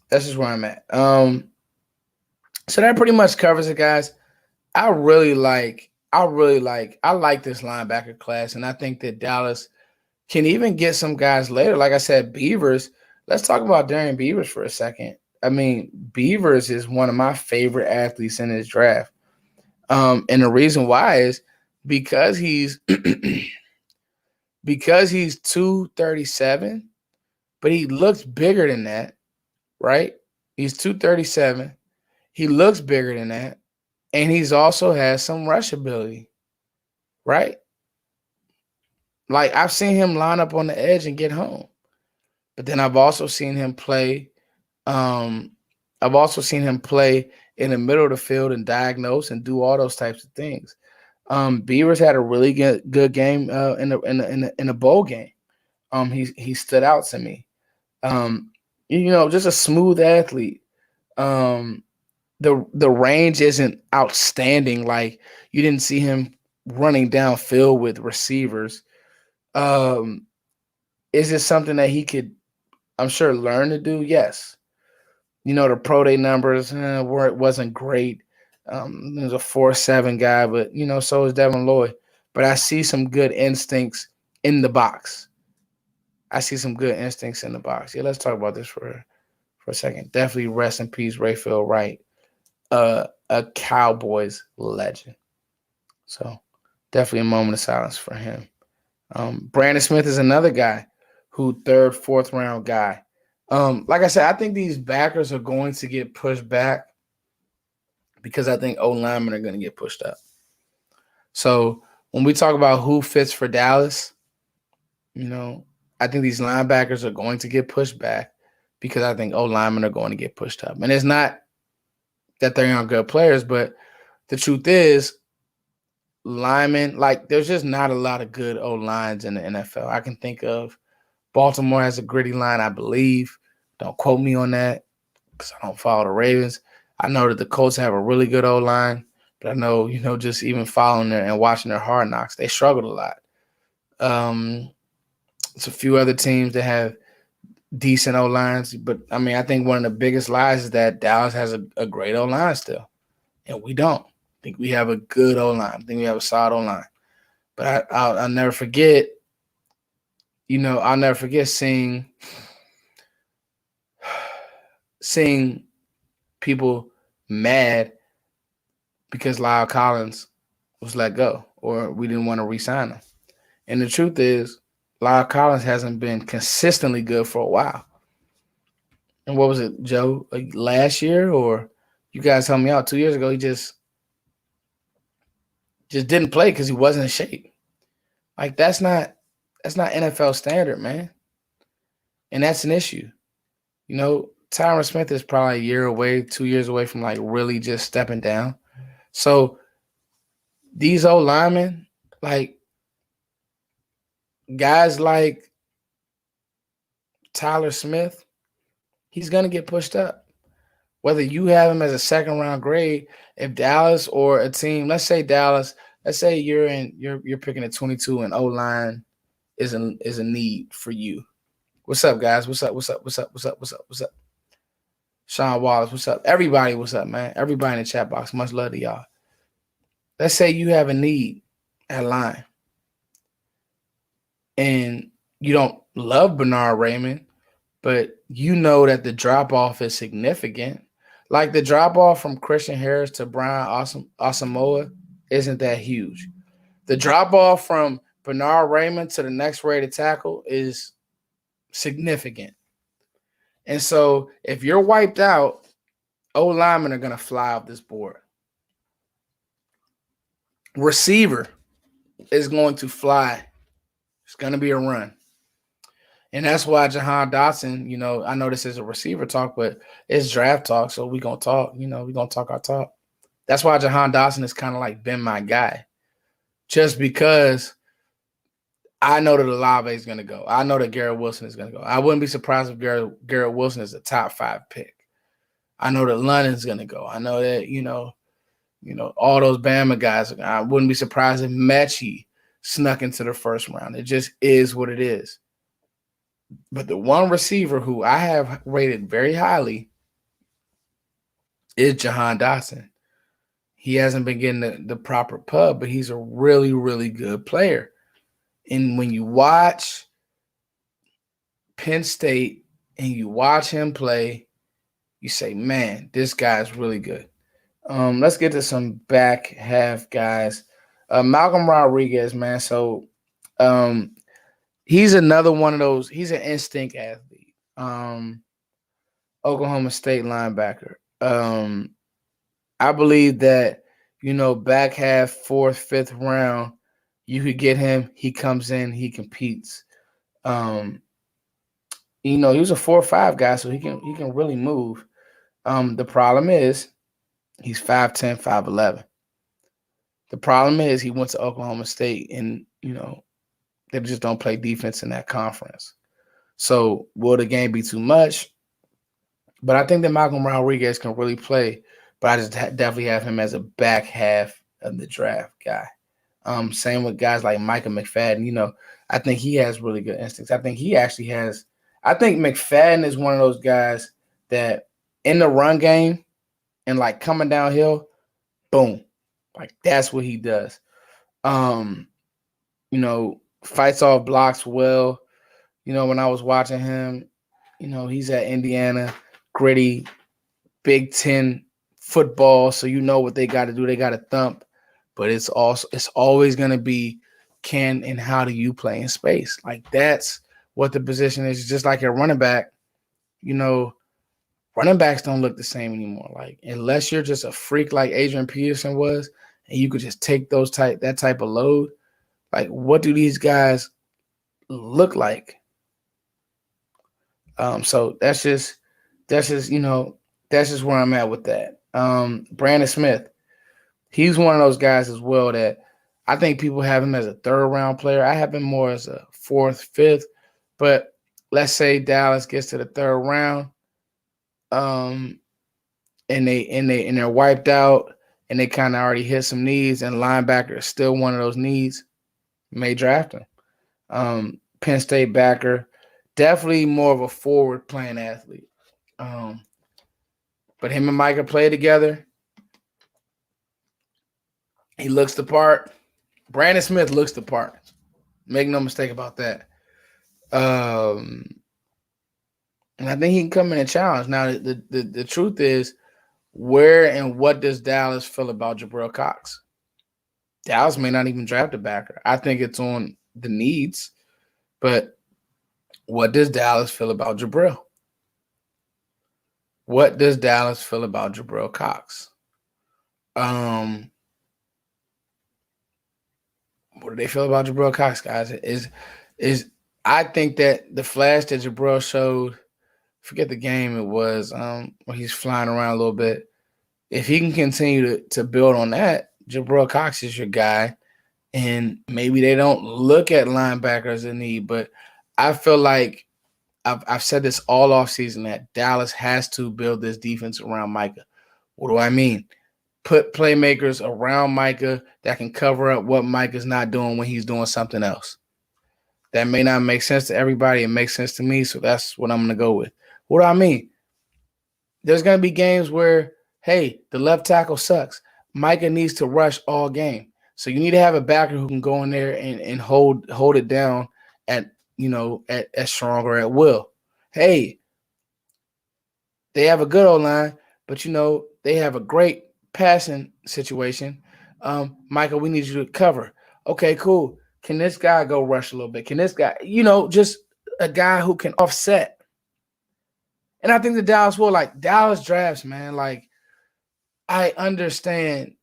[SPEAKER 1] that's just where I'm at. So that pretty much covers it, guys. I like this linebacker class, and I think that Dallas can even get some guys later. Like I said, Beavers. Let's talk about Darian Beavers for a second. I mean, Beavers is one of my favorite athletes in this draft. And the reason why is because he's because he's 237, but he looks bigger than that, right? He's 237. He looks bigger than that. And he's also has some rush ability, right? Like I've seen him line up on the edge and get home. But then I've also seen him play I've also seen him play in the middle of the field and diagnose and do all those types of things. Beavers had a really good game in a bowl game. He stood out to me. Just a smooth athlete. The range isn't outstanding. Like you didn't see him running downfield with receivers. Is it something that he could, I'm sure, learn to do? Yes. The pro day numbers wasn't great. There's a 4.7 guy, but so is Devin Lloyd. But I see some good instincts in the box. Yeah, let's talk about this for a second. Definitely rest in peace, Rayfield Wright, a Cowboys legend. So definitely a moment of silence for him. Brandon Smith is another guy who third, fourth round guy. Like I said, I think these backers are going to get pushed back because I think O-linemen are going to get pushed up. So when we talk about who fits for Dallas, I think these linebackers are going to get pushed back because I think O-linemen are going to get pushed up. And it's not that they're not good players, but the truth is, linemen, like there's just not a lot of good O-lines in the NFL. I can think of Baltimore has a gritty line, I believe. Don't quote me on that because I don't follow the Ravens. I know that the Colts have a really good O-line, but I know, just even following there and watching their Hard Knocks, they struggled a lot. It's a few other teams that have decent O-lines, but, I think one of the biggest lies is that Dallas has a great O-line still, and we don't. I think we have a good O-line. I think we have a solid O-line. But I'll never forget, seeing people mad because Lyle Collins was let go or we didn't want to re-sign him. And the truth is, Lyle Collins hasn't been consistently good for a while. And what was it, Joe? Like last year, or you guys helped me out 2 years ago, he just didn't play because he wasn't in shape. Like that's not NFL standard, man. And that's an issue. Tyron Smith is probably a year away, 2 years away from like really just stepping down. So these old linemen, like guys like Tyler Smith, he's gonna get pushed up. Whether you have him as a second round grade, if Dallas or a team, let's say Dallas, let's say you're picking at 22 and O-line is a need for you. What's up, guys? What's up? Sean Wallace, what's up? Everybody, what's up, man? Everybody in the chat box. Much love to y'all. Let's say you have a need at line and you don't love Bernard Raymond, but you know that the drop off is significant. Like the drop off from Christian Harris to Brian Asamoah isn't that huge. The drop off from Bernard Raymond to the next rated tackle is significant. And so if you're wiped out, O linemen are going to fly off this board. Receiver is going to fly. It's going to be a run. And that's why Jahan Dotson, I know this is a receiver talk, but it's draft talk. So we're going to talk, we're going to talk our talk. That's why Jahan Dotson has kind of like been my guy. Just because I know that Olave is going to go. I know that Garrett Wilson is going to go. I wouldn't be surprised if Garrett Wilson is a top 5 pick. I know that London's going to go. I know that, all those Bama guys. I wouldn't be surprised if Mechie snuck into the first round. It just is what it is. But the one receiver who I have rated very highly is Jahan Dotson. He hasn't been getting the proper pub, but he's a really, really good player. And when you watch Penn State and you watch him play, you say, man, this guy's really good. Let's get to some back half guys. Malcolm Rodriguez, man. So he's another one of those. He's an instinct athlete. Oklahoma State linebacker. I believe that, back half, 4th, 5th round, you could get him. He comes in, he competes. He was a 4-5 guy, so he can really move. The problem is he's 5'10", 5'11". The problem is he went to Oklahoma State, and they just don't play defense in that conference. So will the game be too much? But I think that Malcolm Rodriguez can really play. But I just definitely have him as a back half of the draft guy. Same with guys like Micah McFadden. I think he has really good instincts. I think McFadden is one of those guys that in the run game and like coming downhill, boom. Like that's what he does. Fights off blocks well. When I was watching him, he's at Indiana, gritty, Big Ten football. So what they got to do. They got to thump. But it's always going to be can and how do you play in space. Like that's what the position is. Just like a running back, running backs don't look the same anymore. Like unless you're just a freak like Adrian Peterson was, and you could just take that type of load. Like what do these guys look like? So that's just where I'm at with that. Brandon Smith, he's one of those guys as well that I think people have him as a 3rd round player. I have him more as a 4th, 5th. But let's say Dallas gets to the 3rd round, and they're wiped out, and they kind of already hit some needs, and linebacker is still one of those needs. You may draft him. Penn State backer, definitely more of a forward playing athlete. But him and Micah play together. He looks the part. Brandon Smith looks the part. Make no mistake about that. And I think he can come in and challenge. Now, the truth is, where and what does Dallas feel about Jabril Cox? Dallas may not even draft a backer. I think it's on the needs. But what does Dallas feel about Jabril? What does Dallas feel about Jabril Cox? What do they feel about Jabril Cox, guys? I think that the flash that Jabril showed, forget the game it was, when he's flying around a little bit. If he can continue to build on that, Jabril Cox is your guy. And maybe they don't look at linebackers in need, but I feel like I've said this all offseason that Dallas has to build this defense around Micah. What do I mean? Put playmakers around Micah that can cover up what Micah's not doing when he's doing something else. That may not make sense to everybody. It makes sense to me, so that's what I'm going to go with. What do I mean? There's going to be games where, hey, the left tackle sucks. Micah needs to rush all game. So you need to have a backer who can go in there and hold it down at at strong or at will. Hey, they have a good O line, but they have a great passing situation. Michael, we need you to cover. Okay, cool. Can this guy go rush a little bit? Can this guy, just a guy who can offset? And I think the Dallas will, like Dallas drafts, man. Like, I understand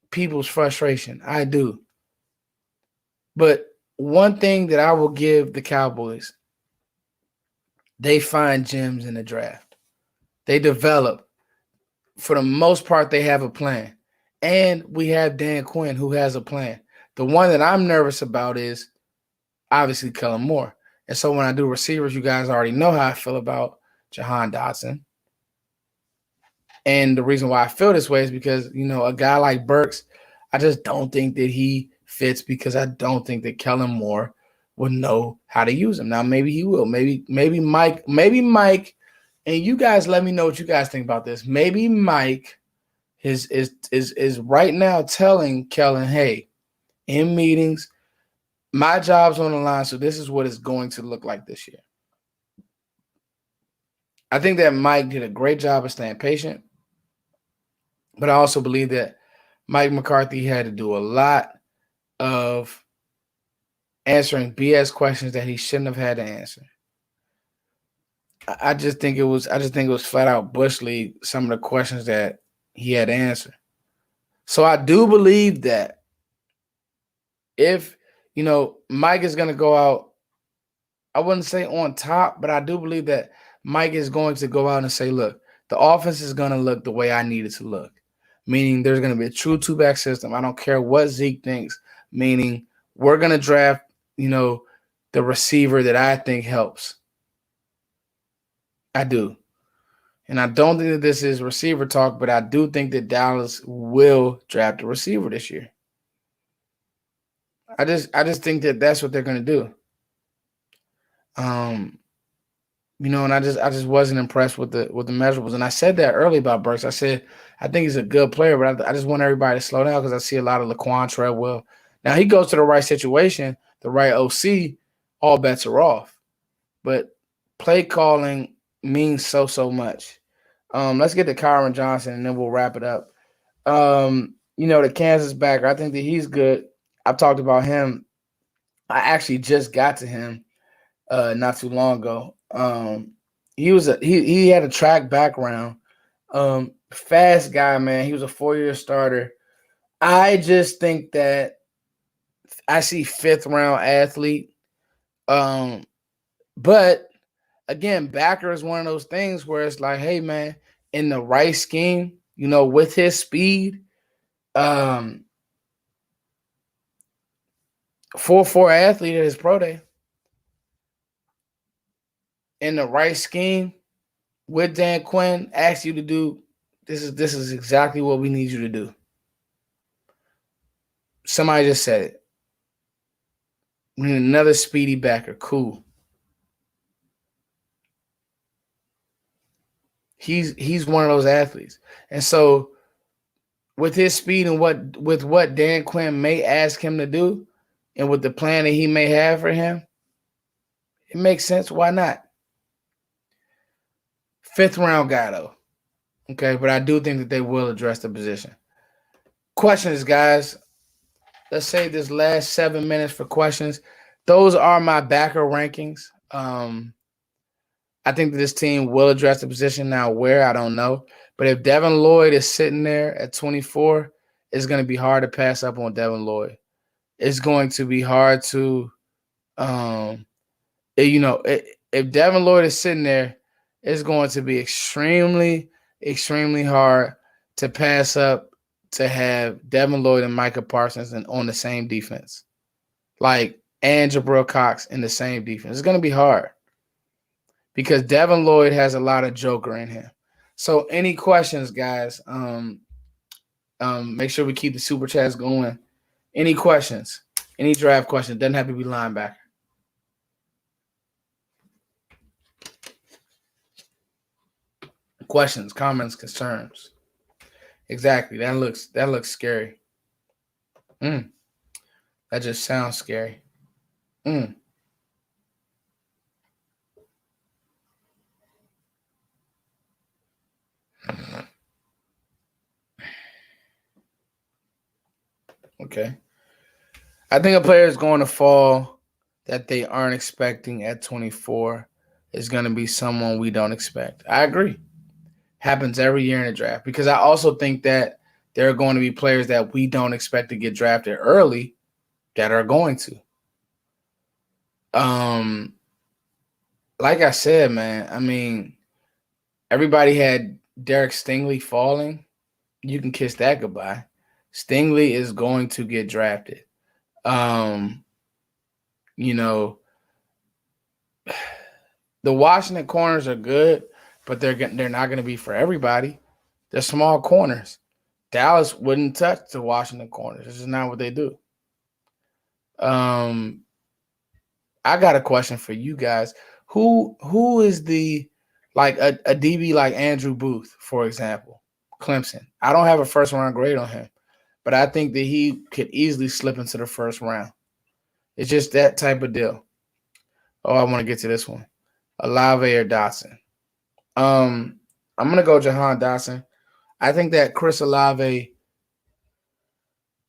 [SPEAKER 1] people's frustration. I do. But one thing that I will give the Cowboys, they find gems in the draft. They develop. For the most part, they have a plan. And we have Dan Quinn, who has a plan. The one that I'm nervous about is obviously Kellen Moore. And so when I do receivers, you guys already know how I feel about Jahan Dotson. And the reason why I feel this way is because, a guy like Burks, I just don't think that he fits because I don't think that Kellen Moore would know how to use him. Now, maybe he will. Maybe Mike, and you guys let me know what you guys think about this. Maybe Mike is right now telling Kellen, hey, in meetings, my job's on the line, so this is what it's going to look like this year. I think that Mike did a great job of staying patient, but I also believe that Mike McCarthy had to do a lot of answering BS questions that he shouldn't have had to answer. I just think it was flat out Bush League, some of the questions that he had to answer. So I do believe that if Mike is going to go out, I wouldn't say on top, but I do believe that Mike is going to go out and say, look, the offense is going to look the way I need it to look. Meaning there's going to be a true two-back system. I don't care what Zeke thinks. Meaning we're going to draft, the receiver that I think helps. I do. And I don't think that this is receiver talk, but I do think that Dallas will draft a receiver this year. I just think that that's what they're going to do. And I just wasn't impressed with the measurables. And I said that early about Burks. I said I think he's a good player, but I just want everybody to slow down because I see a lot of Laquan Treadwell. Now he goes to the right situation, the right OC, all bets are off. But play calling means so much. Let's get to Kyron Johnson and then we'll wrap it up. The Kansas backer, I think that he's good. I've talked about him. I actually just got to him not too long ago. He had a track background. Fast guy, man. He was a 4-year starter. I just think that I see 5th round athlete. But again, backer is one of those things where it's like, hey man, in the right scheme, with his speed, 4-4 athlete at his pro day. In the right scheme, with Dan Quinn, asked you to do this is exactly what we need you to do. Somebody just said it. We need another speedy backer. Cool. He's one of those athletes. And so with his speed and what Dan Quinn may ask him to do and with the plan that he may have for him, it makes sense. Why not? 5th round guy, though. Okay, but I do think that they will address the position. Questions, guys. Let's save this last 7 minutes for questions. Those are my backer rankings. I think that this team will address the position. Now, where, I don't know. But if Devin Lloyd is sitting there at 24, it's going to be hard to pass up on Devin Lloyd. It's going to be hard to, if Devin Lloyd is sitting there, it's going to be extremely, extremely hard to pass up to have Devin Lloyd and Micah Parsons on the same defense. And Jabril Cox in the same defense. It's going to be hard because Devin Lloyd has a lot of joker in him. So any questions, guys? Make sure we keep the super chats going. Any questions? Any draft questions? Doesn't have to be linebacker. Questions, comments, concerns, Exactly. That looks scary. Mm, that just sounds scary. Mm, okay. I think a player is going to fall that they aren't expecting at 24 is going to be someone we don't expect. I agree. Happens every year in the draft because I also think that there are going to be players that we don't expect to get drafted early that are going to. Um, like I said, man, I mean, everybody had Derek Stingley falling. You can kiss that goodbye. Stingley is going to get drafted. Um, you know, the Washington corners are good, but they're not going to be for everybody. They're small corners. Dallas wouldn't touch the Washington corners. This is not what they do. Um, I got a question for you guys. Who is the like a DB like Andrew Booth, for example, Clemson? I don't have a first round grade on him, but I think that he could easily slip into the first round. It's just that type of deal. Oh, I want to get to this one. Olave or Dotson? Um, I'm gonna go Jahan Dotson. I think that Chris Olave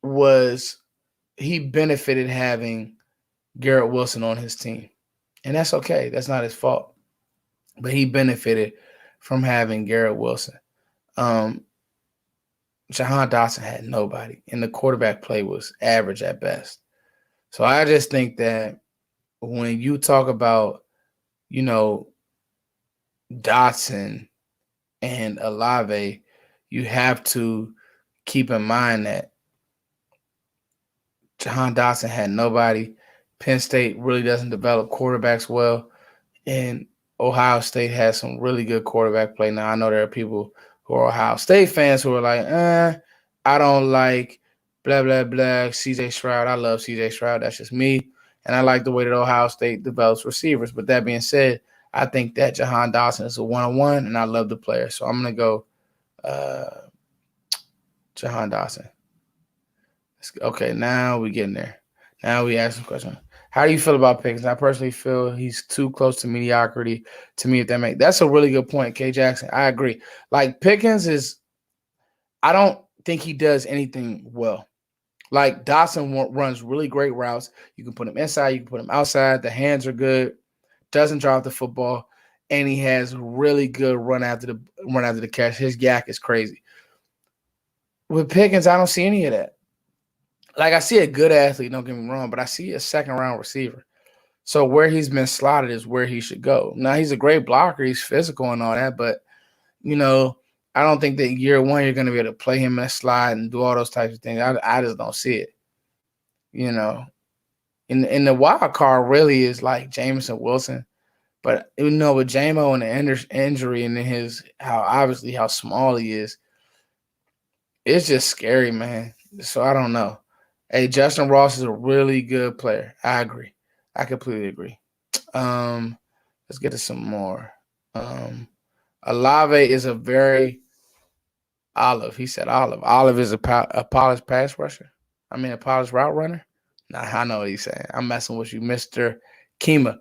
[SPEAKER 1] was he benefited having Garrett Wilson on his team, and that's okay. That's not his fault, but he benefited from having Garrett Wilson. Um, Jahan Dotson had nobody, and the quarterback play was average at best. So I just think that when you talk about, you know, Dotson and Olave, you have to keep in mind that Jahan Dotson had nobody. Penn State really doesn't develop quarterbacks well, and Ohio State has some really good quarterback play. Now I know there are people who are Ohio State fans who are like, I don't like blah blah blah. CJ Stroud, I love CJ Stroud. That's just me, and I like the way that Ohio State develops receivers. But that being said, I think that Jahan Dotson is a 1-on-1, and I love the player. So I'm gonna go uh, Jahan Dotson. Okay, now we getting there. Now we ask some questions. How do you feel about Pickens? I personally feel he's too close to mediocrity to me. If that's a really good point, K Jackson. I agree. Like Pickens is, I don't think he does anything well. Like Dawson runs really great routes. You can put him inside, you can put him outside. The hands are good. Doesn't drop the football, and he has really good run after the catch. His yak is crazy. With Pickens, I don't see any of that. Like I see a good athlete, don't get me wrong, but I see a second round receiver. So where he's been slotted is where he should go. Now he's a great blocker, he's physical and all that, but you know, I don't think that year one you're going to be able to play him in a slide and do all those types of things. I just don't see it. You know, in the wild card really is like Jameson Wilson, but with JMO and the injury and his how small he is, it's just scary, man. So I don't know. Hey, Justin Ross is a really good player. I agree. I completely agree. Um, let's get to some more. Olave is a very Olive. He said Olive. Olive is a polished pass rusher. I mean, a polished route runner. Nah, I know what he's saying. I'm messing with you, Mr. Kima.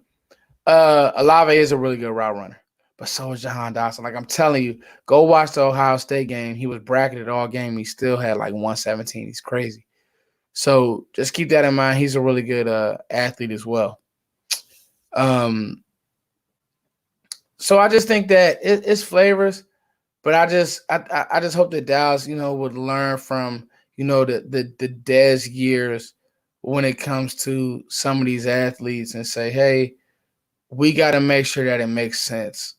[SPEAKER 1] Olave is a really good route runner, but so is Jahan Dotson. Like I'm telling you, go watch the Ohio State game. He was bracketed all game. He still had like 117. He's crazy. So just keep that in mind. He's a really good athlete as well. Um, so I just think that it's flavors, but I just hope that Dallas, would learn from the Dez years when it comes to some of these athletes and say, hey, we got to make sure that it makes sense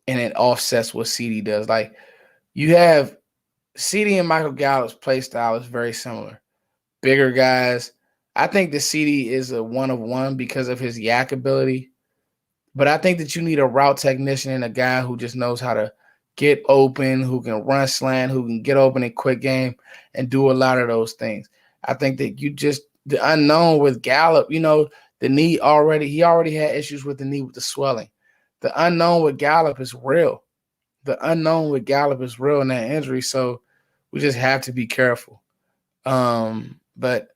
[SPEAKER 1] and it offsets what CD does. Like you have CD and Michael Gallup's play style is very similar. Bigger guys. I think the CD is a one of one because of his yak ability. But I think that you need a route technician and a guy who just knows how to get open, who can run slant, who can get open in quick game and do a lot of those things. I think that the unknown with Gallup, the knee he already had issues with the knee with the swelling. The unknown with Gallup is real. the unknown with Gallup is real in that injury, so we just have to be careful. But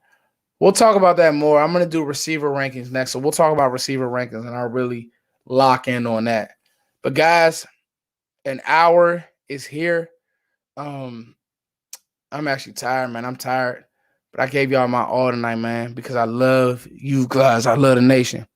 [SPEAKER 1] we'll talk about that more. I'm gonna do receiver rankings next, so we'll talk about receiver rankings, and I'll really lock in on that. But guys, an hour is here. Um, I'm actually tired, man. I'm tired, but I gave y'all my all tonight, man, because I love you guys. I love the nation.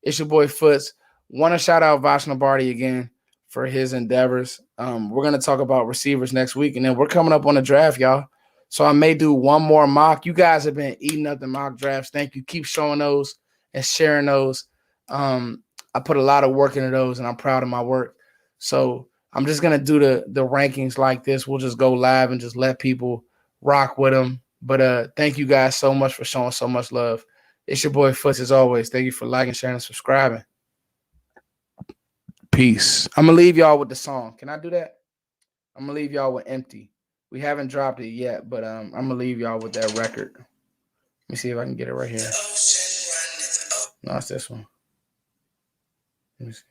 [SPEAKER 1] It's your boy Foots. Want to shout out Vashna Barty again for his endeavors. We're going to talk about receivers next week, and then we're coming up on the draft, y'all. So I may do one more mock. You guys have been eating up the mock drafts. Thank you. Keep showing those and sharing those. I put a lot of work into those, and I'm proud of my work. So I'm just going to do the rankings like this. We'll just go live and just let people rock with them. But thank you guys so much for showing so much love. It's your boy Foots as always. Thank you for liking, sharing, and subscribing. Peace. I'm going to leave y'all with the song. Can I do that? I'm going to leave y'all with Empty. We haven't dropped it yet, but I'm going to leave y'all with that record. Let me see if I can get it right here. No, it's this one. Let me see.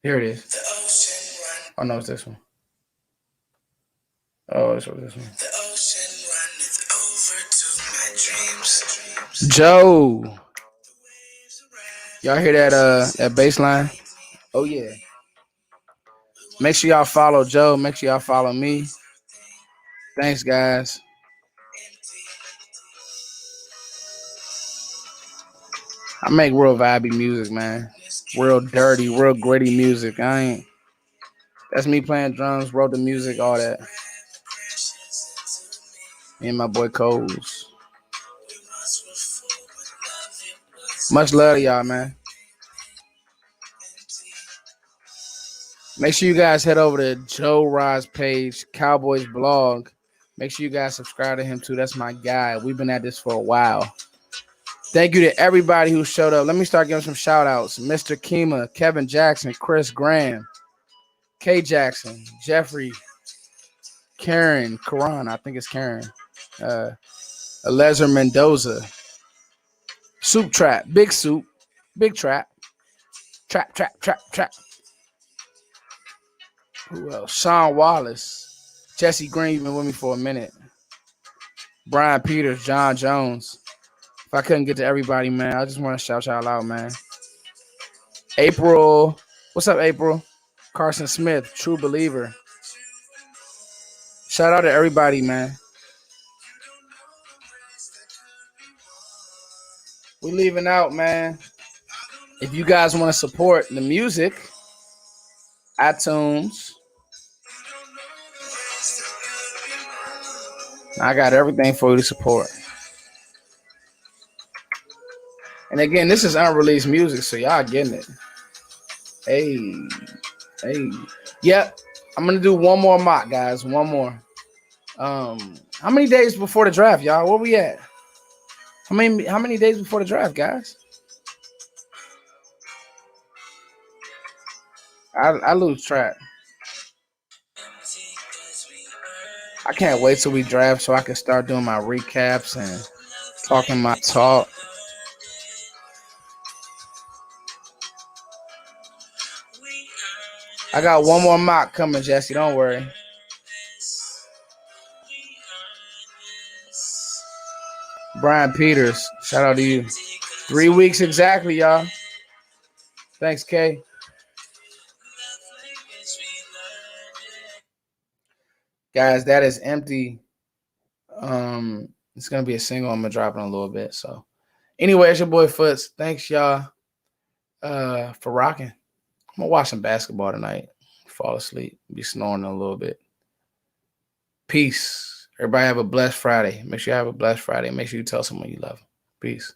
[SPEAKER 1] Here it is. Oh, no, it's this one. Oh, it's this one. Joe. Y'all hear that bass line? Oh, yeah. Make sure y'all follow Joe. Make sure y'all follow me. Thanks, guys. I make real vibey music, man. Real dirty, real gritty music. That's me playing drums, wrote the music, all that. Me and my boy Coles. Much love to y'all, man. Make sure you guys head over to Joe Rod's page, Cowboys blog. Make sure you guys subscribe to him too. That's my guy. We've been at this for a while. Thank you to everybody who showed up. Let me start giving some shout outs. Mr. Kima, Kevin Jackson, Chris Graham, K Jackson, Jeffrey, Karen, Karan, I think it's Karen, Elezer Mendoza, Soup Trap, Big Soup, Big Trap, Trap. Who else? Sean Wallace, Jesse Green, you've been with me for a minute. Brian Peters, John Jones. If I couldn't get to everybody, man, I just want to shout y'all out, man. April, what's up, April? Carson Smith, True Believer. Shout out to everybody, man. We leaving out, man. If you guys want to support the music, iTunes. I got everything for you to support. And again, this is unreleased music, so y'all getting it. Hey. Yep. I'm gonna do one more mock, guys. One more. How many days before the draft, y'all? Where we at? How many days before the draft, guys? I lose track. I can't wait till we draft so I can start doing my recaps and talking my talk. I got one more mock coming, Jesse. Don't worry. Brian Peters, shout out to you. 3 weeks exactly, y'all. Thanks, Kay. Guys, that is Empty. It's gonna be a single. I'm gonna drop in a little bit. So, anyway, it's your boy Foots. Thanks, y'all, for rocking. I'm gonna watch some basketball tonight. Fall asleep. Be snoring a little bit. Peace. Everybody have a blessed Friday. Make sure you have a blessed Friday. Make sure you tell someone you love them. Peace.